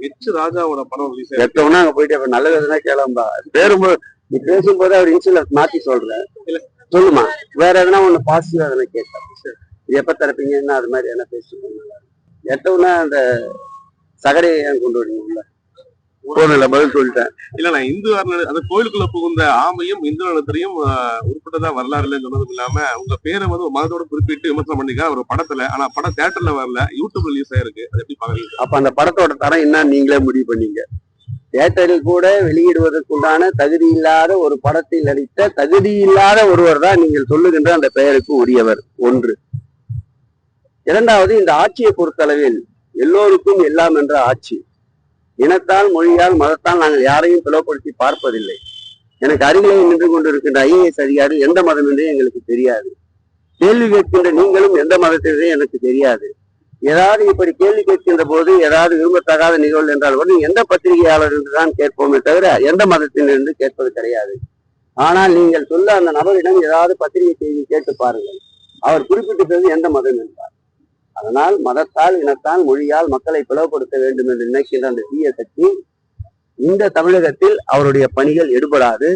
H ராஜாவோட படம் release எத்தவொன்னா அங்க போயிட்டு அப்ப நல்ல விதமா கேளம்பா பேரும்போது நீ பேசும்போது அவர் இன்சுலன்ஸ் மாத்தி சொல்ற சொல்லுமா வேற எதனா ஒண்ணு பாசிட்டிவா எதனா கேட்க இது எப்ப தரப்பீங்கன்னா அது மாதிரி என்ன பேசுவாங்க எத்தவொன்னா அந்த சகடையை ஏன் கொண்டு வரீங்க போதில்ல பதில் சொல்லிட்டேன் இல்ல நான் இந்து அந்த கோயிலுக்குள்ள புகுந்த ஆமையும் இந்து நலத்திலையும் உட்பட்டதா வரலாறுல சொன்னதும் இல்லாம உங்க பேரை வந்து மதத்தோட குறிப்பிட்டு விமர்சனம் பண்ணிக்க ஒரு படத்துல ஆனா படம் தியேட்டர்ல வரல யூடியூப் ரிலீஸ் ஆயிருக்கு அது எப்படி பாக்குறீங்க அப்ப அந்த படத்தோட தரம் என்ன நீங்களே முடிவு பண்ணீங்க தியேட்டரில் கூட வெளியிடுவதற்குண்டான தகுதி இல்லாத ஒரு படத்தில் நடித்த தகுதி இல்லாத ஒருவர் தான் நீங்கள் சொல்லுகின்ற அந்த பெயருக்கு உரியவர் ஒன்று. இரண்டாவது, இந்த ஆட்சியை பொறுத்தளவில் எல்லோருக்கும் எல்லாம் என்ற ஆட்சி. இனத்தால் மொழியால் மதத்தால் நாங்கள் யாரையும் பிளவுபடுத்தி பார்ப்பதில்லை. எனக்கு அருகிலே நின்று கொண்டிருக்கின்ற ஐஏஎஸ் அதிகாரி எந்த மதம் என்றே எங்களுக்கு தெரியாது. கேள்வி கேட்கின்ற நீங்களும் எந்த மதத்தினரே எனக்கு தெரியாது. ஏதாவது இப்படி கேள்வி கேட்கின்ற போது ஏதாவது விரும்பத்தகாத நிகழ்வு என்றால் கூட எந்த பத்திரிகையாளர் என்றுதான் கேட்போமே தவிர எந்த மதத்திலிருந்து கேட்பது கிடையாது. ஆனால் நீங்கள் சொல்ல அந்த நபரிடம் ஏதாவது பத்திரிகை செய்தி கேட்டு பாருங்கள், அவர் குறிப்பிட்டிருப்பது எந்த மதம் என்றார். அதனால் மதத்தால் இனத்தால் மொழியால் மக்களை பிளவுபடுத்த வேண்டும் என்று நினைக்கின்ற அந்த தீய சக்தி இந்த தமிழகத்தில் அவருடைய பணிகள் எடுபடாது.